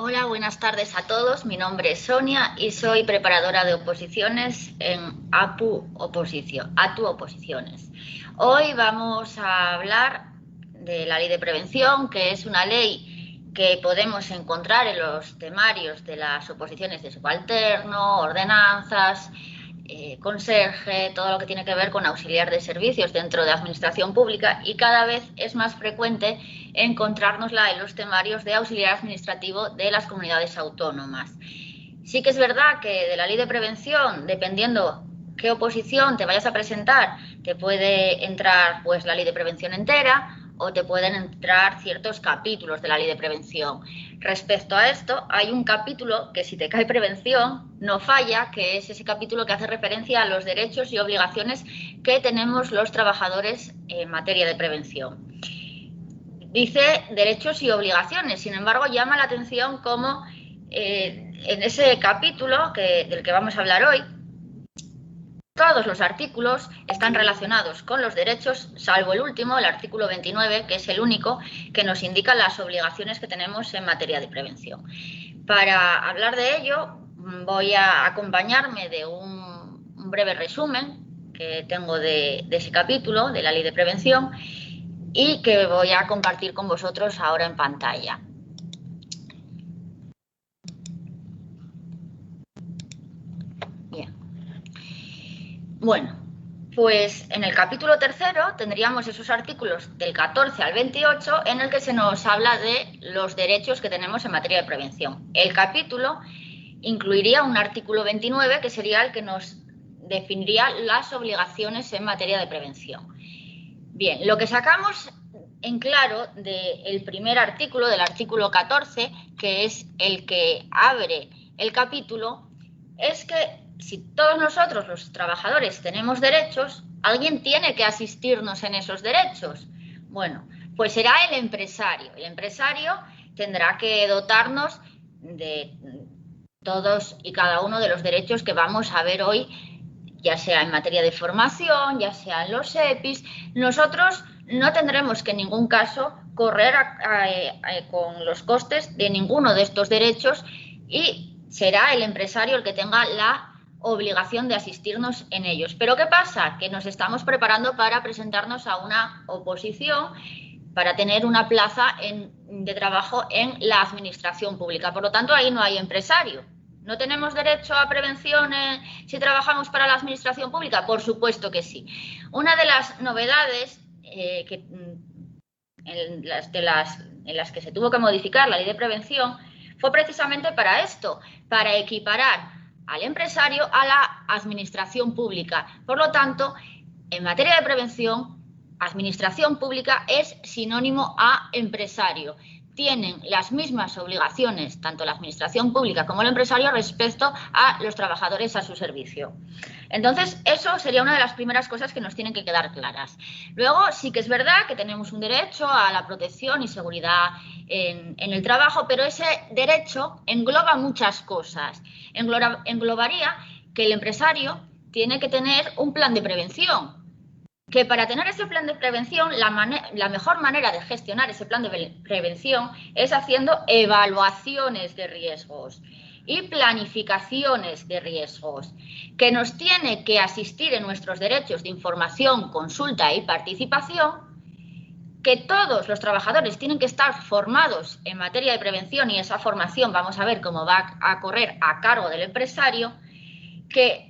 Hola, buenas tardes a todos. Mi nombre es Sonia y soy preparadora de oposiciones en ATU Oposiciones. Hoy vamos a hablar de la Ley de Prevención, que es una ley que podemos encontrar en los temarios de las oposiciones de subalterno, ordenanzas, conserje, todo lo que tiene que ver con auxiliar de servicios dentro de la administración pública, y cada vez es más frecuente encontrárnosla en los temarios de auxiliar administrativo de las comunidades autónomas. Sí que es verdad que de la ley de prevención, dependiendo qué oposición te vayas a presentar, te puede entrar pues la ley de prevención entera o te pueden entrar ciertos capítulos de la ley de prevención. Respecto a esto, hay un capítulo que si te cae prevención no falla, que es ese capítulo que hace referencia a los derechos y obligaciones que tenemos los trabajadores en materia de prevención. Dice derechos y obligaciones, sin embargo llama la atención cómo en ese capítulo del que vamos a hablar hoy, todos los artículos están relacionados con los derechos, salvo el último, el artículo 29, que es el único que nos indica las obligaciones que tenemos en materia de prevención. Para hablar de ello, voy a acompañarme de un breve resumen que tengo de ese capítulo, de la Ley de Prevención, y que voy a compartir con vosotros ahora en pantalla. Bien. Bueno, pues en el capítulo tercero tendríamos esos artículos del 14 al 28 en el que se nos habla de los derechos que tenemos en materia de prevención. El capítulo incluiría un artículo 29 que sería el que nos definiría las obligaciones en materia de prevención. Bien, lo que sacamos en claro del primer artículo, del artículo 14, que es el que abre el capítulo, es que si todos nosotros, los trabajadores, tenemos derechos, alguien tiene que asistirnos en esos derechos. Bueno, pues será el empresario. El empresario tendrá que dotarnos de todos y cada uno de los derechos que vamos a ver hoy, ya sea en materia de formación, ya sea en los EPIs. Nosotros no tendremos que en ningún caso correr con los costes de ninguno de estos derechos y será el empresario el que tenga la obligación de asistirnos en ellos. Pero ¿qué pasa? Que nos estamos preparando para presentarnos a una oposición para tener una plaza de trabajo en la administración pública. Por lo tanto, ahí no hay empresario. ¿No tenemos derecho a prevención si trabajamos para la administración pública? Por supuesto que sí. Una de las novedades en las que se tuvo que modificar la ley de prevención fue precisamente para esto, para equiparar al empresario a la administración pública. Por lo tanto, en materia de prevención, administración pública es sinónimo a empresario. Tienen las mismas obligaciones, tanto la administración pública como el empresario, respecto a los trabajadores a su servicio. Entonces, eso sería una de las primeras cosas que nos tienen que quedar claras. Luego, sí que es verdad que tenemos un derecho a la protección y seguridad en el trabajo, pero ese derecho engloba muchas cosas. Englobaría que el empresario tiene que tener un plan de prevención, que para tener ese plan de prevención, la mejor manera de gestionar ese plan de prevención es haciendo evaluaciones de riesgos y planificaciones de riesgos, que nos tiene que asistir en nuestros derechos de información, consulta y participación, que todos los trabajadores tienen que estar formados en materia de prevención y esa formación vamos a ver cómo va a correr a cargo del empresario, que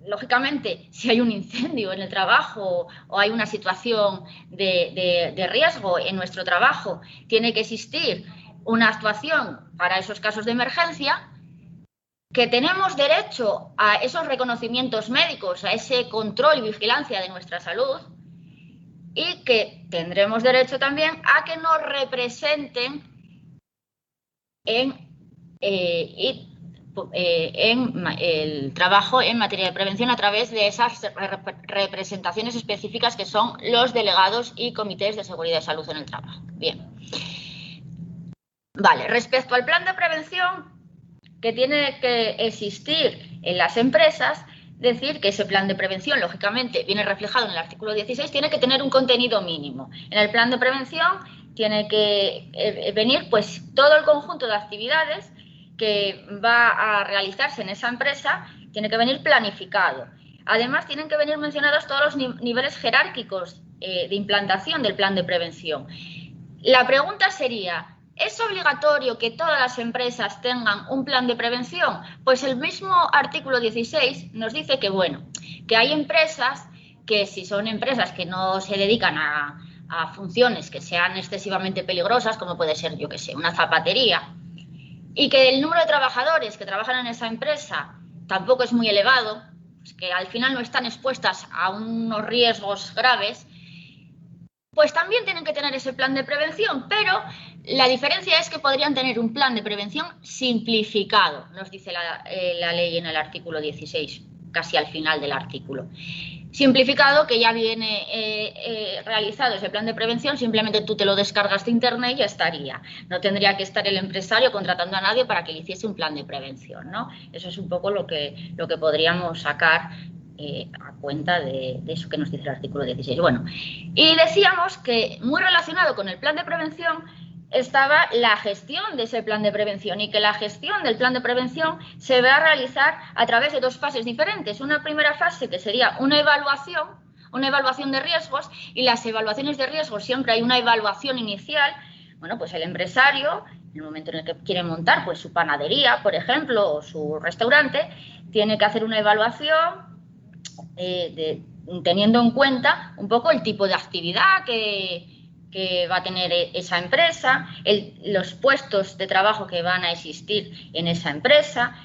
lógicamente, si hay un incendio en el trabajo o hay una situación de riesgo en nuestro trabajo, tiene que existir una actuación para esos casos de emergencia, que tenemos derecho a esos reconocimientos médicos, a ese control y vigilancia de nuestra salud y que tendremos derecho también a que nos representen en el trabajo en materia de prevención a través de esas representaciones específicas que son los delegados y comités de seguridad y salud en el trabajo. Bien. Vale, respecto al plan de prevención que tiene que existir en las empresas, decir que ese plan de prevención, lógicamente, viene reflejado en el artículo 16, tiene que tener un contenido mínimo. En el plan de prevención tiene que venir pues todo el conjunto de actividades que va a realizarse en esa empresa, tiene que venir planificado. Además, tienen que venir mencionados todos los niveles jerárquicos de implantación del plan de prevención. La pregunta sería, ¿es obligatorio que todas las empresas tengan un plan de prevención? Pues el mismo artículo 16 nos dice que, bueno, que hay empresas que si son empresas que no se dedican a funciones que sean excesivamente peligrosas, como puede ser, yo qué sé, una zapatería, y que el número de trabajadores que trabajan en esa empresa tampoco es muy elevado, pues que al final no están expuestas a unos riesgos graves, pues también tienen que tener ese plan de prevención, pero la diferencia es que podrían tener un plan de prevención simplificado, nos dice la ley en el artículo 16, casi al final del artículo. Simplificado, que ya viene realizado ese plan de prevención, simplemente tú te lo descargas de internet y ya estaría. No tendría que estar el empresario contratando a nadie para que le hiciese un plan de prevención, ¿no? Eso es un poco lo que podríamos sacar a cuenta de eso que nos dice el artículo 16. Bueno, y decíamos que muy relacionado con el plan de prevención estaba la gestión de ese plan de prevención y que la gestión del plan de prevención se va a realizar a través de dos fases diferentes. Una primera fase que sería una evaluación de riesgos, y las evaluaciones de riesgos siempre hay una evaluación inicial. Bueno, pues el empresario, en el momento en el que quiere montar pues su panadería, por ejemplo, o su restaurante, tiene que hacer una evaluación teniendo en cuenta un poco el tipo de actividad que va a tener esa empresa, los puestos de trabajo que van a existir en esa empresa,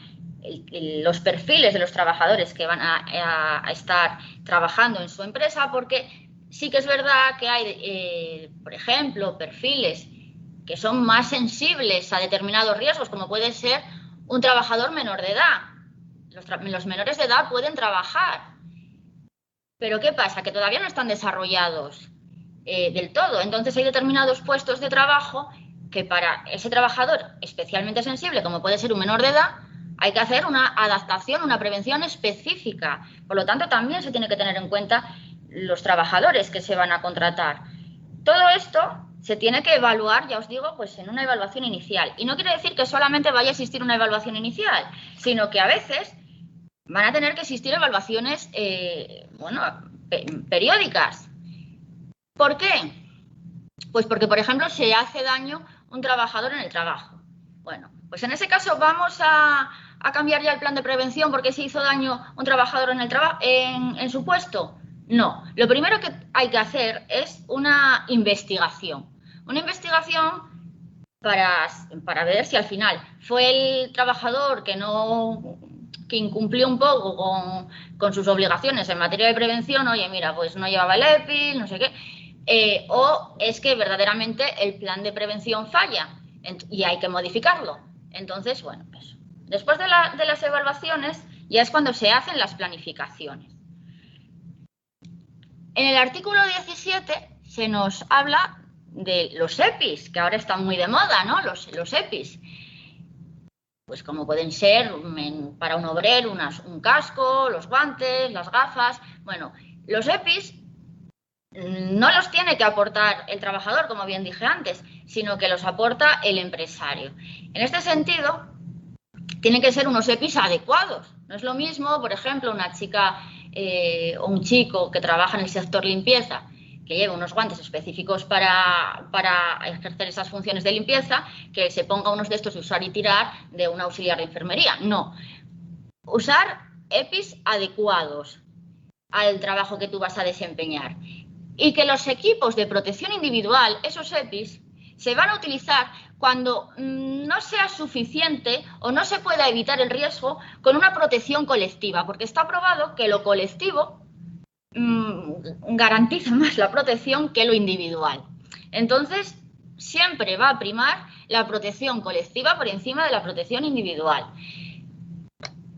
los perfiles de los trabajadores que van a estar trabajando en su empresa, porque sí que es verdad que hay, por ejemplo, perfiles que son más sensibles a determinados riesgos, como puede ser un trabajador menor de edad. Los menores de edad pueden trabajar, pero ¿qué pasa? Que todavía no están desarrollados del todo. Entonces hay determinados puestos de trabajo que para ese trabajador especialmente sensible, como puede ser un menor de edad, hay que hacer una adaptación, una prevención específica. Por lo tanto, también se tiene que tener en cuenta los trabajadores que se van a contratar. Todo esto se tiene que evaluar, ya os digo, pues en una evaluación inicial. Y no quiere decir que solamente vaya a existir una evaluación inicial, sino que a veces van a tener que existir evaluaciones periódicas. ¿Por qué? Pues porque, por ejemplo, se hace daño un trabajador en el trabajo. Bueno, pues en ese caso vamos a cambiar ya el plan de prevención porque se hizo daño un trabajador en su puesto. No, lo primero que hay que hacer es una investigación. Una investigación para ver si al final fue el trabajador que incumplió un poco con sus obligaciones en materia de prevención. Oye, mira, pues no llevaba el EPI, no sé qué, o es que verdaderamente el plan de prevención falla y hay que modificarlo. Entonces, bueno, eso. Después de las evaluaciones ya es cuando se hacen las planificaciones. En el artículo 17 se nos habla de los EPIs, que ahora están muy de moda, ¿no? Los EPIs. Pues como pueden ser para un obrero un casco, los guantes, las gafas. Bueno, los EPIs no los tiene que aportar el trabajador, como bien dije antes, sino que los aporta el empresario. En este sentido, tienen que ser unos EPIs adecuados. No es lo mismo, por ejemplo, una chica o un chico que trabaja en el sector limpieza, que lleva unos guantes específicos para ejercer esas funciones de limpieza, que se ponga unos de estos y usar y tirar de un auxiliar de enfermería. No. Usar EPIs adecuados al trabajo que tú vas a desempeñar. Y que los equipos de protección individual, esos EPIs, se van a utilizar cuando no sea suficiente o no se pueda evitar el riesgo con una protección colectiva, porque está probado que lo colectivo garantiza más la protección que lo individual. Entonces, siempre va a primar la protección colectiva por encima de la protección individual.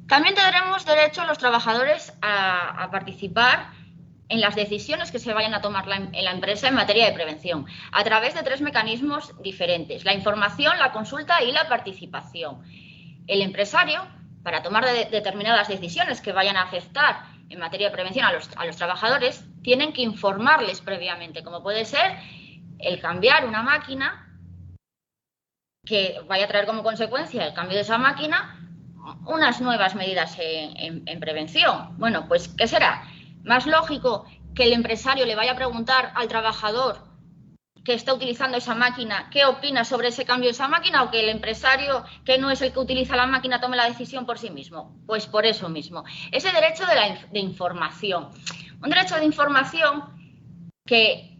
También tendremos derecho los trabajadores a participar en las decisiones que se vayan a tomar en la empresa en materia de prevención, a través de 3 mecanismos diferentes: la información, la consulta y la participación. El empresario, para tomar determinadas decisiones que vayan a afectar en materia de prevención a los trabajadores, tienen que informarles previamente, como puede ser el cambiar una máquina que vaya a traer como consecuencia el cambio de esa máquina unas nuevas medidas en prevención. Bueno, pues, ¿qué será? Más lógico que el empresario le vaya a preguntar al trabajador que está utilizando esa máquina qué opina sobre ese cambio de esa máquina, o que el empresario, que no es el que utiliza la máquina, tome la decisión por sí mismo. Pues por eso mismo. Ese derecho de información. Un derecho de información que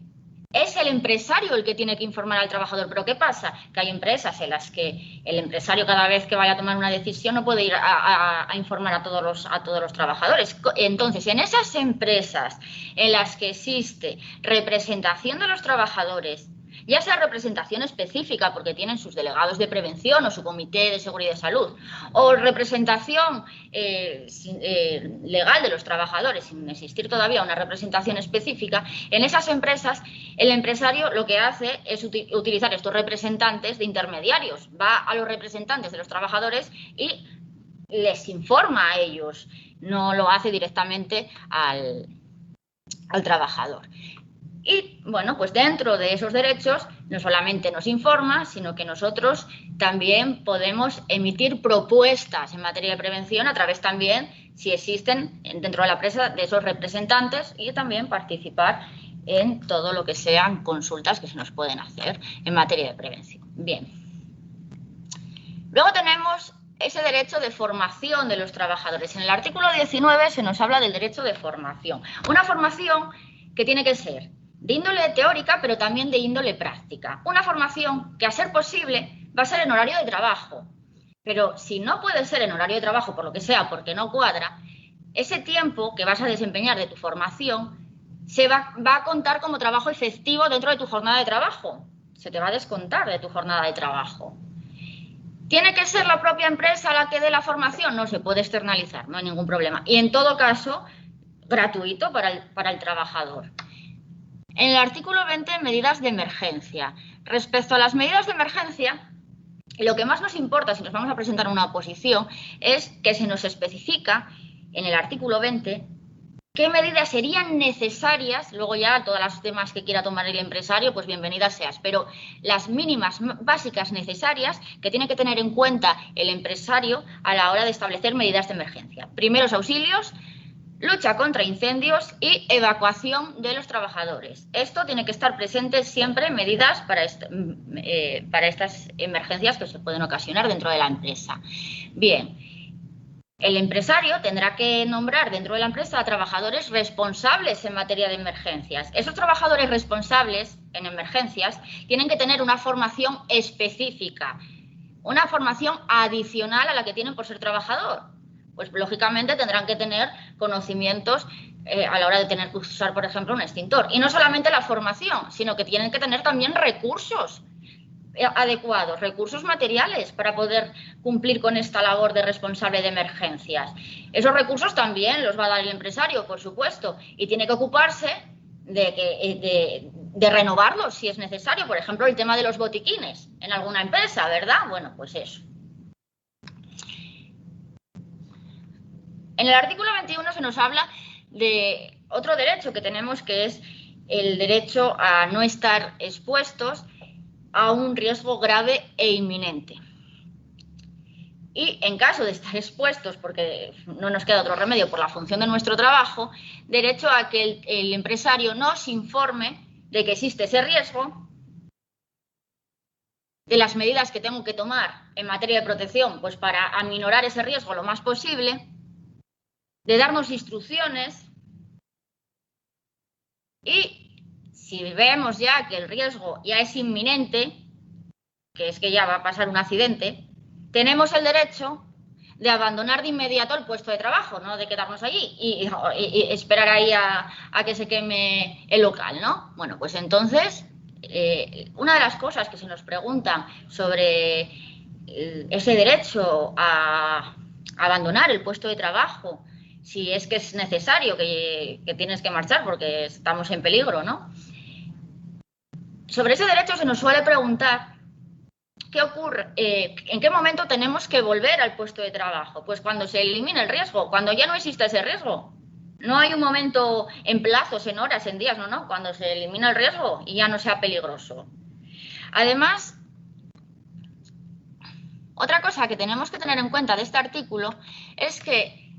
es el empresario el que tiene que informar al trabajador. Pero ¿qué pasa? Que hay empresas en las que el empresario, cada vez que vaya a tomar una decisión, no puede ir a informar a todos los trabajadores. Entonces, en esas empresas en las que existe representación de los trabajadores, ya sea representación específica porque tienen sus delegados de prevención o su comité de seguridad y salud, o representación legal de los trabajadores sin existir todavía una representación específica, en esas empresas el empresario lo que hace es utilizar estos representantes de intermediarios, va a los representantes de los trabajadores y les informa a ellos, no lo hace directamente al trabajador. Y, bueno, pues dentro de esos derechos no solamente nos informa, sino que nosotros también podemos emitir propuestas en materia de prevención a través también, si existen dentro de la empresa, de esos representantes, y también participar en todo lo que sean consultas que se nos pueden hacer en materia de prevención. Bien. Luego tenemos ese derecho de formación de los trabajadores. En el artículo 19 se nos habla del derecho de formación. Una formación que tiene que ser de índole teórica, pero también de índole práctica. Una formación que, a ser posible, va a ser en horario de trabajo. Pero si no puede ser en horario de trabajo, por lo que sea, porque no cuadra, ese tiempo que vas a desempeñar de tu formación se va a contar como trabajo efectivo dentro de tu jornada de trabajo. Se te va a descontar de tu jornada de trabajo. ¿Tiene que ser la propia empresa la que dé la formación? No, se puede externalizar, no hay ningún problema. Y en todo caso, gratuito para el trabajador. En el artículo 20, medidas de emergencia. Respecto a las medidas de emergencia, lo que más nos importa si nos vamos a presentar una oposición es que se nos especifica en el artículo 20 qué medidas serían necesarias. Luego ya todas las demás que quiera tomar el empresario, pues bienvenidas seas, pero las mínimas básicas necesarias que tiene que tener en cuenta el empresario a la hora de establecer medidas de emergencia. Primeros auxilios, lucha contra incendios y evacuación de los trabajadores. Esto tiene que estar presente siempre en medidas para estas emergencias que se pueden ocasionar dentro de la empresa. Bien, el empresario tendrá que nombrar dentro de la empresa a trabajadores responsables en materia de emergencias. Esos trabajadores responsables en emergencias tienen que tener una formación específica, una formación adicional a la que tienen por ser trabajador. Pues lógicamente tendrán que tener conocimientos a la hora de tener que usar, por ejemplo, un extintor. Y no solamente la formación, sino que tienen que tener también recursos adecuados, recursos materiales para poder cumplir con esta labor de responsable de emergencias. Esos recursos también los va a dar el empresario, por supuesto, y tiene que ocuparse de renovarlos si es necesario. Por ejemplo, el tema de los botiquines en alguna empresa, ¿verdad? Bueno, pues eso. En el artículo 21 se nos habla de otro derecho que tenemos, que es el derecho a no estar expuestos a un riesgo grave e inminente. Y en caso de estar expuestos, porque no nos queda otro remedio por la función de nuestro trabajo, derecho a que el empresario nos informe de que existe ese riesgo, de las medidas que tengo que tomar en materia de protección, pues para aminorar ese riesgo lo más posible, de darnos instrucciones, y si vemos ya que el riesgo ya es inminente, que es que ya va a pasar un accidente, tenemos el derecho de abandonar de inmediato el puesto de trabajo, no de quedarnos allí y esperar ahí a que se queme el local, ¿no? Bueno, pues entonces, una de las cosas que se nos preguntan sobre ese derecho a abandonar el puesto de trabajo, si es que es necesario, que tienes que marchar porque estamos en peligro, ¿no? Sobre ese derecho se nos suele preguntar ¿qué ocurre? ¿En qué momento tenemos que volver al puesto de trabajo? Pues cuando se elimina el riesgo, cuando ya no existe ese riesgo. No hay un momento en plazos, en horas, en días, no, cuando se elimina el riesgo y ya no sea peligroso. Además, otra cosa que tenemos que tener en cuenta de este artículo es que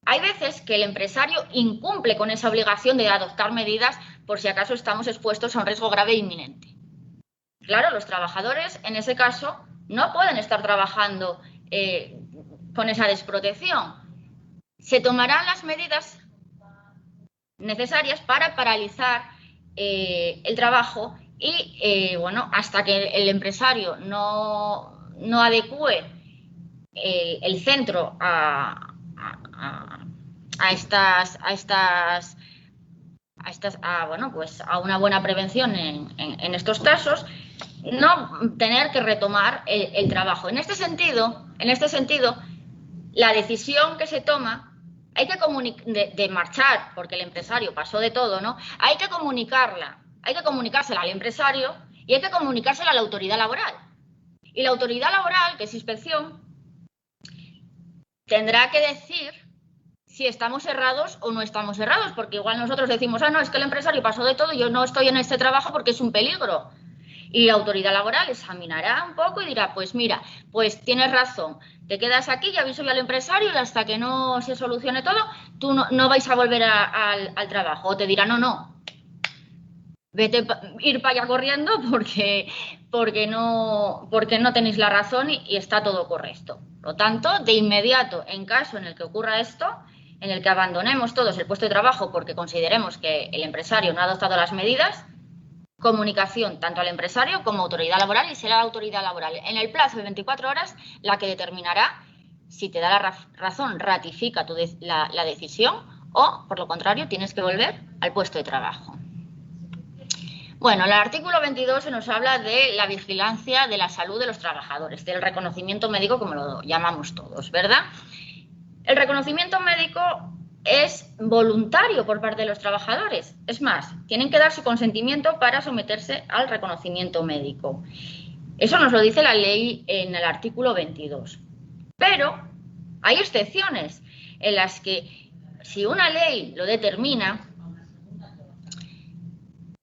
hay veces que el empresario incumple con esa obligación de adoptar medidas por si acaso estamos expuestos a un riesgo grave e inminente. Claro, los trabajadores en ese caso no pueden estar trabajando con esa desprotección. Se tomarán las medidas necesarias para paralizar el trabajo y, bueno, hasta que el empresario no adecue el centro a una buena prevención en estos casos, no tener que retomar el trabajo. En este sentido, la decisión que se toma hay que de marchar, porque el empresario pasó de todo, ¿no? Hay que comunicársela al empresario y hay que comunicársela a la autoridad laboral. Y la autoridad laboral, que es inspección, tendrá que decir si estamos errados o no estamos errados, porque igual nosotros decimos, no, es que el empresario pasó de todo y yo no estoy en este trabajo porque es un peligro. Y la autoridad laboral examinará un poco y dirá, pues mira, pues tienes razón, te quedas aquí, ya aviso yo al empresario y hasta que no se solucione todo, tú no vais a volver al trabajo. O te dirá, no, vete ir para allá corriendo porque no tenéis la razón y está todo correcto. Por lo tanto, de inmediato, en caso en el que ocurra esto, en el que abandonemos todos el puesto de trabajo porque consideremos que el empresario no ha adoptado las medidas, comunicación tanto al empresario como a autoridad laboral, y será la autoridad laboral en el plazo de 24 horas la que determinará si te da la razón, ratifica la decisión o, por lo contrario, tienes que volver al puesto de trabajo. Bueno, el artículo 22 se nos habla de la vigilancia de la salud de los trabajadores, del reconocimiento médico, como lo llamamos todos, ¿verdad? El reconocimiento médico es voluntario por parte de los trabajadores. Es más, tienen que dar su consentimiento para someterse al reconocimiento médico. Eso nos lo dice la ley en el artículo 22. Pero hay excepciones en las que, si una ley lo determina,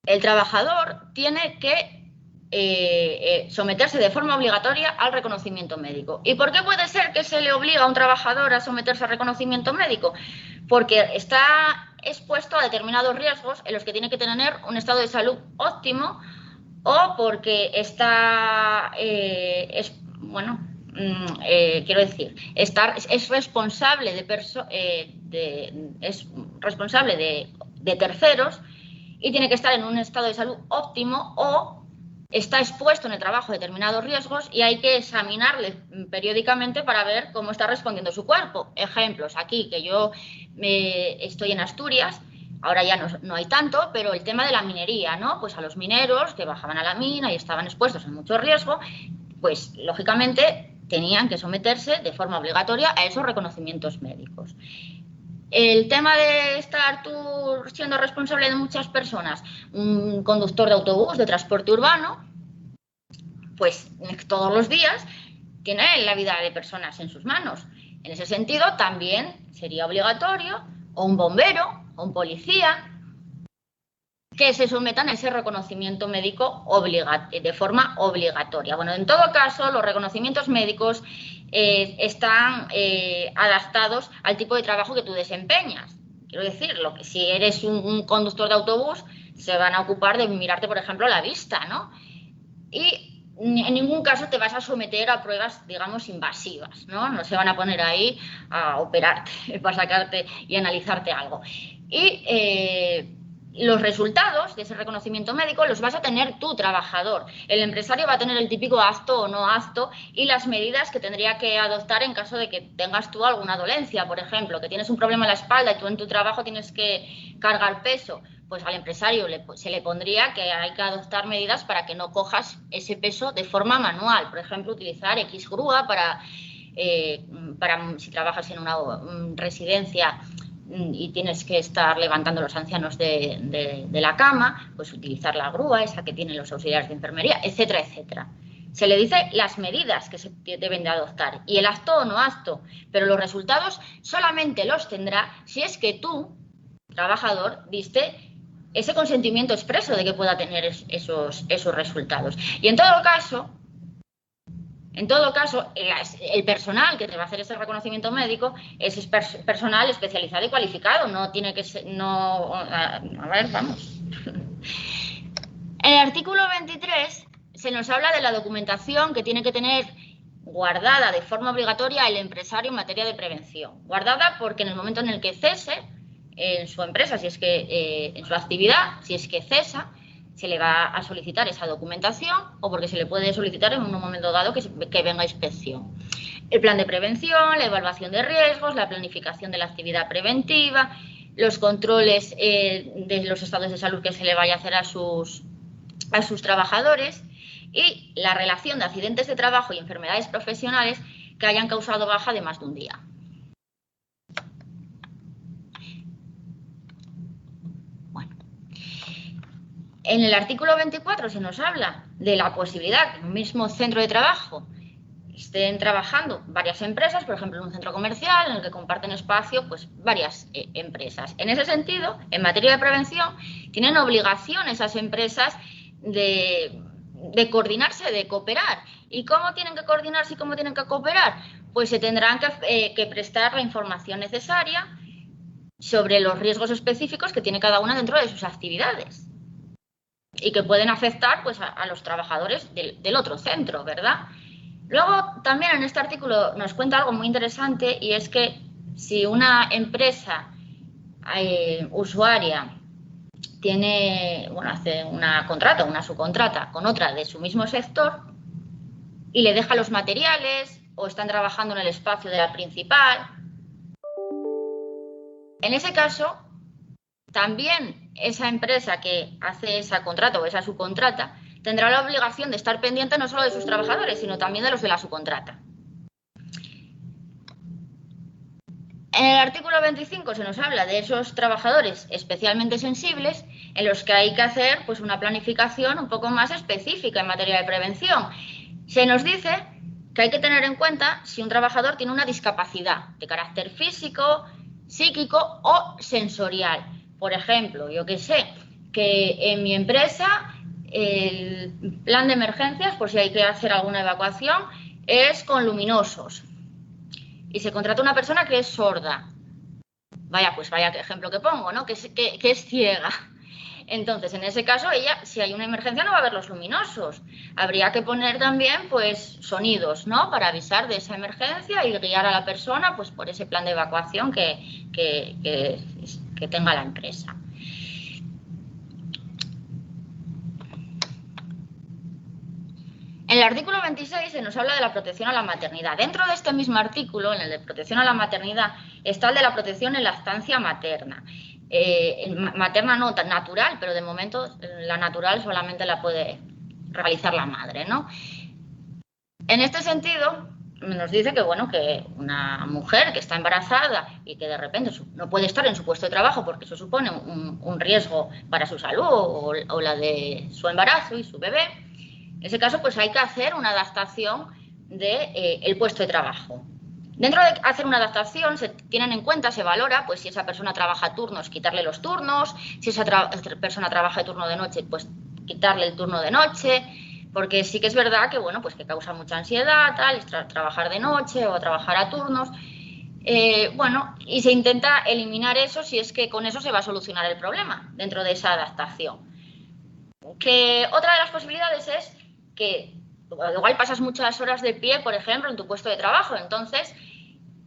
el trabajador tiene que someterse de forma obligatoria al reconocimiento médico. ¿Y por qué puede ser que se le obliga a un trabajador a someterse al reconocimiento médico? Porque está expuesto a determinados riesgos en los que tiene que tener un estado de salud óptimo, o porque está, es responsable de terceros y tiene que estar en un estado de salud óptimo, o está expuesto en el trabajo a determinados riesgos y hay que examinarle periódicamente para ver cómo está respondiendo su cuerpo. Ejemplos, aquí que yo estoy en Asturias, ahora ya no hay tanto, pero el tema de la minería, ¿no? Pues a los mineros que bajaban a la mina y estaban expuestos a mucho riesgo, pues lógicamente tenían que someterse de forma obligatoria a esos reconocimientos médicos. El tema de estar tú siendo responsable de muchas personas, un conductor de autobús, de transporte urbano, pues todos los días tiene la vida de personas en sus manos. En ese sentido, también sería obligatorio, o un bombero, o un policía, que se sometan a ese reconocimiento médico de forma obligatoria. Bueno, en todo caso, los reconocimientos médicos están adaptados al tipo de trabajo que tú desempeñas. Quiero decir, si eres un conductor de autobús, se van a ocupar de mirarte, por ejemplo, la vista, ¿no? Y en ningún caso te vas a someter a pruebas, digamos, invasivas, ¿no? No se van a poner ahí a operarte para sacarte y analizarte algo. Y los resultados de ese reconocimiento médico los vas a tener tú, trabajador. El empresario va a tener el típico apto o no apto y las medidas que tendría que adoptar en caso de que tengas tú alguna dolencia, por ejemplo, que tienes un problema en la espalda y tú en tu trabajo tienes que cargar peso. Pues al empresario se le pondría que hay que adoptar medidas para que no cojas ese peso de forma manual. Por ejemplo, utilizar X grúa para si trabajas en una residencia y tienes que estar levantando a los ancianos de la cama, pues utilizar la grúa, esa que tienen los auxiliares de enfermería, etcétera, etcétera. Se le dice las medidas que se deben de adoptar y el apto o no apto, pero los resultados solamente los tendrá si es que tú trabajador diste ese consentimiento expreso de que pueda tener esos resultados. Y en todo caso, el personal que te va a hacer ese reconocimiento médico es personal especializado y cualificado, no tiene que ser, no, a ver, vamos. En el artículo 23 se nos habla de la documentación que tiene que tener guardada de forma obligatoria el empresario en materia de prevención. Guardada porque en el momento en el que cese en su empresa, si es que en su actividad, si es que cesa, se le va a solicitar esa documentación o porque se le puede solicitar en un momento dado que venga inspección. El plan de prevención, la evaluación de riesgos, la planificación de la actividad preventiva, los controles de los estados de salud que se le vaya a hacer a sus trabajadores y la relación de accidentes de trabajo y enfermedades profesionales que hayan causado baja de más de un día. En el artículo 24 se nos habla de la posibilidad que en un mismo centro de trabajo estén trabajando varias empresas, por ejemplo, en un centro comercial en el que comparten espacio pues, varias empresas. En ese sentido, en materia de prevención, tienen obligación esas empresas de coordinarse, de cooperar. ¿Y cómo tienen que coordinarse y cómo tienen que cooperar? Pues se tendrán que prestar la información necesaria sobre los riesgos específicos que tiene cada una dentro de sus actividades y que pueden afectar pues, a los trabajadores del otro centro, ¿verdad? Luego, también en este artículo nos cuenta algo muy interesante y es que si una empresa usuaria hace una subcontrata con otra de su mismo sector y le deja los materiales o están trabajando en el espacio de la principal, en ese caso, también esa empresa que hace esa contrata o esa subcontrata tendrá la obligación de estar pendiente no solo de sus trabajadores, sino también de los de la subcontrata. En el artículo 25 se nos habla de esos trabajadores especialmente sensibles en los que hay que hacer pues, una planificación un poco más específica en materia de prevención. Se nos dice que hay que tener en cuenta si un trabajador tiene una discapacidad de carácter físico, psíquico o sensorial. Por ejemplo, yo que sé, que en mi empresa el plan de emergencias, por si hay que hacer alguna evacuación, es con luminosos. Y se contrata una persona que es sorda. Vaya qué ejemplo que pongo, ¿no? Que es ciega. Entonces, en ese caso, ella, si hay una emergencia, no va a ver los luminosos. Habría que poner también, pues, sonidos, ¿no? Para avisar de esa emergencia y guiar a la persona, pues, por ese plan de evacuación que tenga la empresa. En el artículo 26 se nos habla de la protección a la maternidad. Dentro de este mismo artículo, en el de protección a la maternidad, está el de la protección en lactancia materna. Materna no, natural, pero de momento la natural solamente la puede realizar la madre, ¿no? En este sentido, nos dice que, bueno, que una mujer que está embarazada y que de repente no puede estar en su puesto de trabajo porque eso supone un riesgo para su salud o la de su embarazo y su bebé, en ese caso pues hay que hacer una adaptación del puesto de trabajo. Dentro de hacer una adaptación se tienen en cuenta, se valora, pues si esa persona trabaja turnos, quitarle los turnos, si esa persona trabaja de turno de noche, pues quitarle el turno de noche, porque sí que es verdad que, bueno, pues que causa mucha ansiedad, trabajar de noche o trabajar a turnos, y se intenta eliminar eso si es que con eso se va a solucionar el problema dentro de esa adaptación. Que otra de las posibilidades es que igual pasas muchas horas de pie, por ejemplo, en tu puesto de trabajo, entonces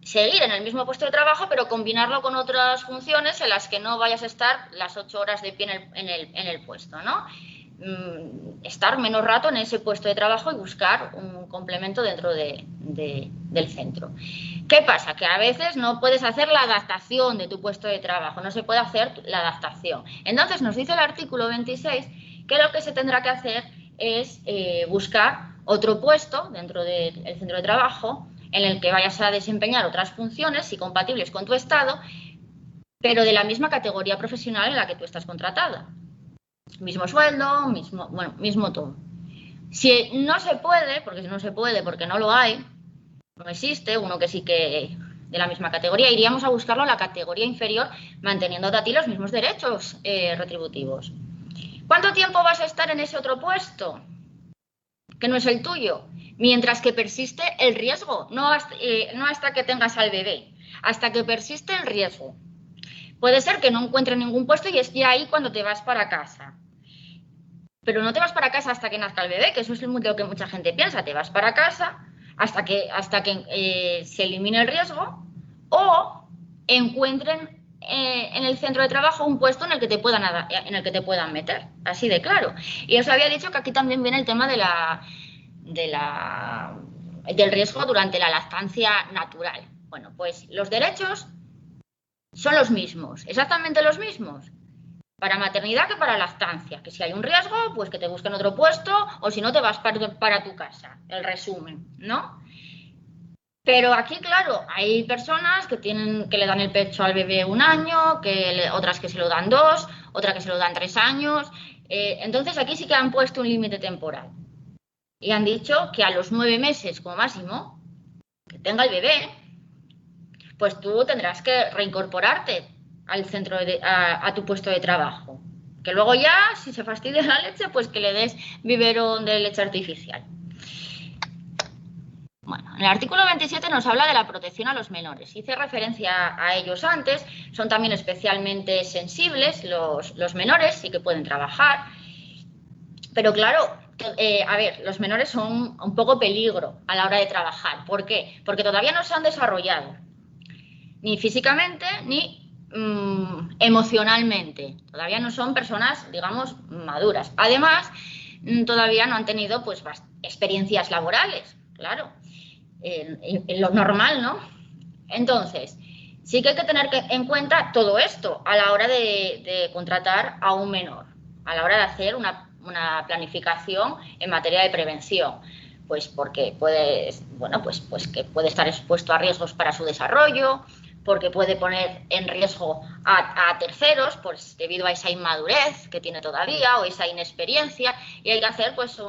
seguir en el mismo puesto de trabajo, pero combinarlo con otras funciones en las que no vayas a estar las 8 horas de pie en el puesto, ¿no? Estar menos rato en ese puesto de trabajo y buscar un complemento dentro del centro. ¿Qué pasa? Que a veces no puedes hacer la adaptación de tu puesto de trabajo, no se puede hacer la adaptación. Entonces nos dice el artículo 26 que lo que se tendrá que hacer es buscar otro puesto dentro del centro de trabajo en el que vayas a desempeñar otras funciones y compatibles con tu estado, pero de la misma categoría profesional en la que tú estás contratada. Mismo sueldo, mismo todo. Si no se puede, porque no lo hay, no existe, uno que sí que de la misma categoría, iríamos a buscarlo a la categoría inferior, manteniéndote a ti los mismos derechos retributivos. ¿Cuánto tiempo vas a estar en ese otro puesto, que no es el tuyo? Mientras que persiste el riesgo, no hasta que tengas al bebé, hasta que persiste el riesgo. Puede ser que no encuentres ningún puesto y es ya ahí cuando te vas para casa. Pero no te vas para casa hasta que nazca el bebé, que eso es lo que mucha gente piensa. Te vas para casa hasta que se elimine el riesgo o encuentren en el centro de trabajo un puesto en el que te puedan meter, así de claro. Y os había dicho que aquí también viene el tema del riesgo durante la lactancia natural. Bueno, pues los derechos son los mismos, exactamente los mismos, para maternidad que para lactancia, que si hay un riesgo, pues que te busquen otro puesto o si no te vas para tu casa, el resumen, ¿no? Pero aquí, claro, hay personas que le dan el pecho al bebé 1 año, otras que se lo dan 2, otras que se lo dan 3 años. Entonces aquí sí que han puesto un límite temporal. Y han dicho que a los 9 meses como máximo que tenga el bebé, pues tú tendrás que reincorporarte al centro a tu puesto de trabajo. Que luego ya, si se fastidia la leche, pues que le des biberón de leche artificial. Bueno, en el artículo 27 nos habla de la protección a los menores. Hice referencia a ellos antes, son también especialmente sensibles los menores, sí que pueden trabajar. Pero claro, a ver, los menores son un poco peligro a la hora de trabajar. ¿Por qué? Porque todavía no se han desarrollado, ni físicamente ni emocionalmente. Todavía no son personas, digamos, maduras. Además, todavía no han tenido pues experiencias laborales, claro. En lo normal, ¿no? Entonces, sí que hay que tener en cuenta todo esto a la hora de contratar a un menor, a la hora de hacer una planificación en materia de prevención. Pues porque que puede estar expuesto a riesgos para su desarrollo, porque puede poner en riesgo a terceros, pues debido a esa inmadurez que tiene todavía o esa inexperiencia, y hay que hacer pues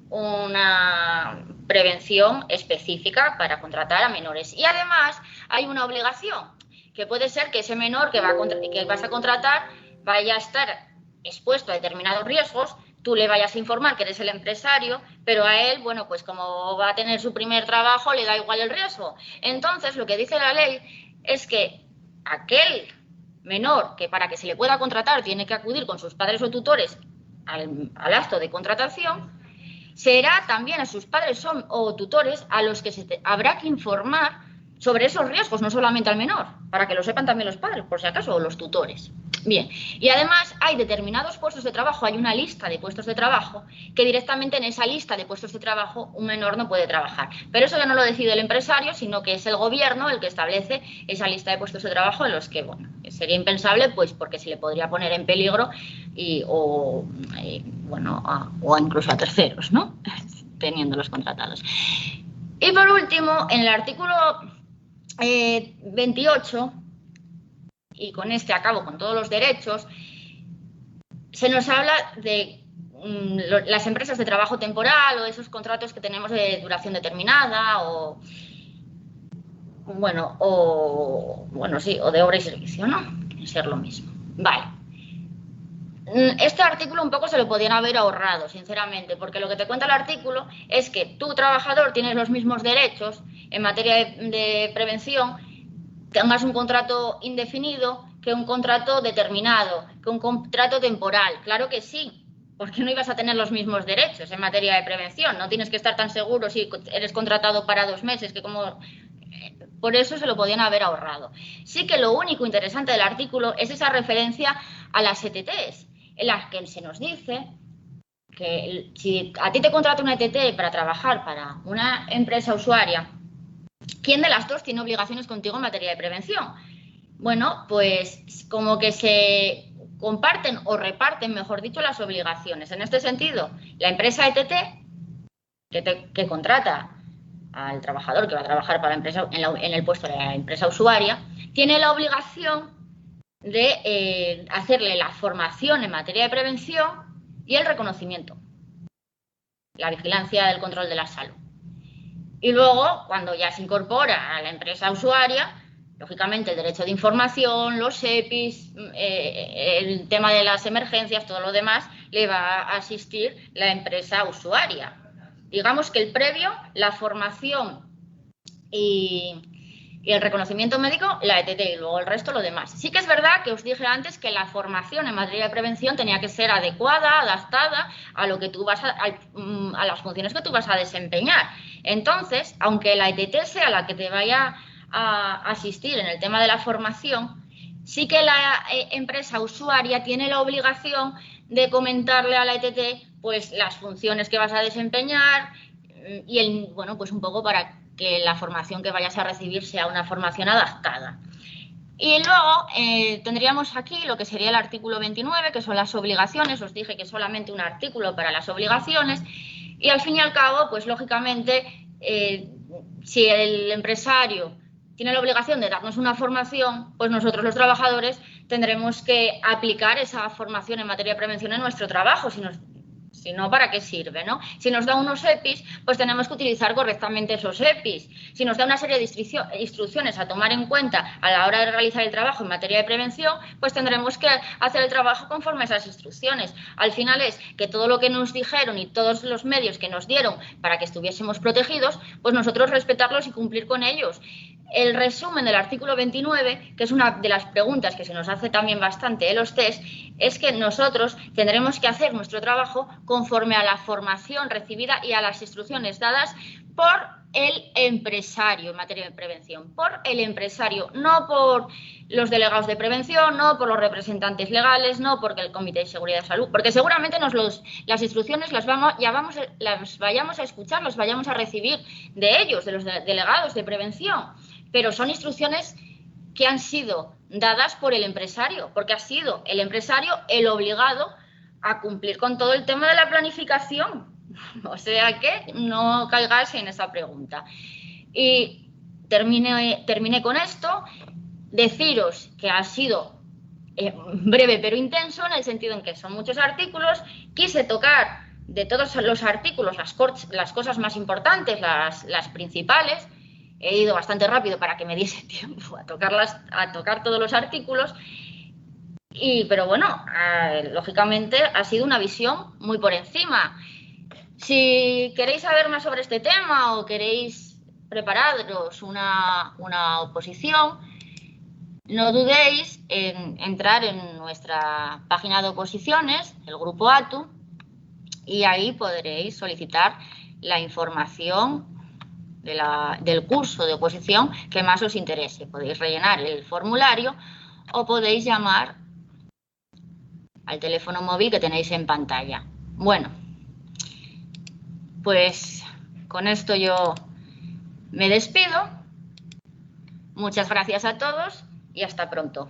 una prevención específica para contratar a menores. Y además hay una obligación, que puede ser que ese menor que vas a contratar vaya a estar expuesto a determinados riesgos, tú le vayas a informar que eres el empresario, pero a él, bueno, pues como va a tener su primer trabajo, le da igual el riesgo. Entonces, lo que dice la ley es que aquel menor que para que se le pueda contratar tiene que acudir con sus padres o tutores al acto de contratación, será también a sus padres o tutores a los que habrá que informar sobre esos riesgos, no solamente al menor, para que lo sepan también los padres, por si acaso, o los tutores. Bien, y además hay determinados puestos de trabajo, hay una lista de puestos de trabajo que directamente en esa lista de puestos de trabajo un menor no puede trabajar. Pero eso ya no lo decide el empresario, sino que es el gobierno el que establece esa lista de puestos de trabajo en los que, bueno, sería impensable, pues porque se le podría poner en peligro o incluso a terceros, ¿no? Teniéndolos contratados. Y por último, en el artículo 28, y con este acabo con todos los derechos, se nos habla de las empresas de trabajo temporal o esos contratos que tenemos de duración determinada o de obra y servicio, ¿no? Tiene que ser lo mismo. Vale. Este artículo un poco se lo podían haber ahorrado, sinceramente, porque lo que te cuenta el artículo es que tú, trabajador, tienes los mismos derechos en materia de prevención, tengas un contrato indefinido que un contrato determinado, que un contrato temporal. Claro que sí, porque no ibas a tener los mismos derechos en materia de prevención. No tienes que estar tan seguro si eres contratado para 2 meses, que como... Por eso se lo podían haber ahorrado. Sí que lo único interesante del artículo es esa referencia a las ETTs, en las que se nos dice que si a ti te contrata una ETT para trabajar para una empresa usuaria, ¿quién de las dos tiene obligaciones contigo en materia de prevención? Bueno, pues como que se comparten o reparten, mejor dicho, las obligaciones. En este sentido, la empresa ETT que contrata al trabajador que va a trabajar para la empresa en el puesto de la empresa usuaria, tiene la obligación de hacerle la formación en materia de prevención y el reconocimiento, la vigilancia del control de la salud. Y luego, cuando ya se incorpora a la empresa usuaria, lógicamente el derecho de información, los EPIs, el tema de las emergencias, todo lo demás, le va a asistir la empresa usuaria. Digamos que el previo, la formación y el reconocimiento médico, la ETT, y luego el resto, lo demás. Sí que es verdad que os dije antes que la formación en materia de prevención tenía que ser adecuada, adaptada a lo que tú vas a las funciones que tú vas a desempeñar. Entonces, aunque la ETT sea la que te vaya a asistir en el tema de la formación, sí que la empresa usuaria tiene la obligación de comentarle a la ETT pues las funciones que vas a desempeñar y bueno, pues un poco para que la formación que vayas a recibir sea una formación adaptada. Y luego tendríamos aquí lo que sería el artículo 29, que son las obligaciones. Os dije que solamente un artículo para las obligaciones. Y al fin y al cabo, pues lógicamente, si el empresario tiene la obligación de darnos una formación, pues nosotros los trabajadores tendremos que aplicar esa formación en materia de prevención en nuestro trabajo. Si no, ¿para qué sirve, no? Si nos da unos EPIs, pues tenemos que utilizar correctamente esos EPIs. Si nos da una serie de instrucciones a tomar en cuenta a la hora de realizar el trabajo en materia de prevención, pues tendremos que hacer el trabajo conforme a esas instrucciones. Al final es que todo lo que nos dijeron y todos los medios que nos dieron para que estuviésemos protegidos, pues nosotros respetarlos y cumplir con ellos. El resumen del artículo 29, que es una de las preguntas que se nos hace también bastante en los test, es que nosotros tendremos que hacer nuestro trabajo conforme a la formación recibida y a las instrucciones dadas por el empresario en materia de prevención, por el empresario, no por los delegados de prevención, no por los representantes legales, no porque el Comité de Seguridad de Salud, porque seguramente las instrucciones las vayamos a escuchar, las vayamos a recibir de ellos, de los delegados de prevención, pero son instrucciones que han sido dadas por el empresario, porque ha sido el empresario el obligado a cumplir con todo el tema de la planificación. O sea que no caigáis en esa pregunta. Y terminé con esto. Deciros que ha sido breve pero intenso, en el sentido en que son muchos artículos. Quise tocar de todos los artículos las cosas más importantes, las principales. He ido bastante rápido para que me diese tiempo a tocar todos los artículos. Pero bueno, lógicamente ha sido una visión muy por encima. Si queréis saber más sobre este tema o queréis prepararos una oposición, no dudéis en entrar en nuestra página de oposiciones, el grupo ATU, y ahí podréis solicitar la información del curso de oposición que más os interese. Podéis rellenar el formulario o podéis llamar al teléfono móvil que tenéis en pantalla. Bueno, pues con esto yo me despido. Muchas gracias a todos y hasta pronto.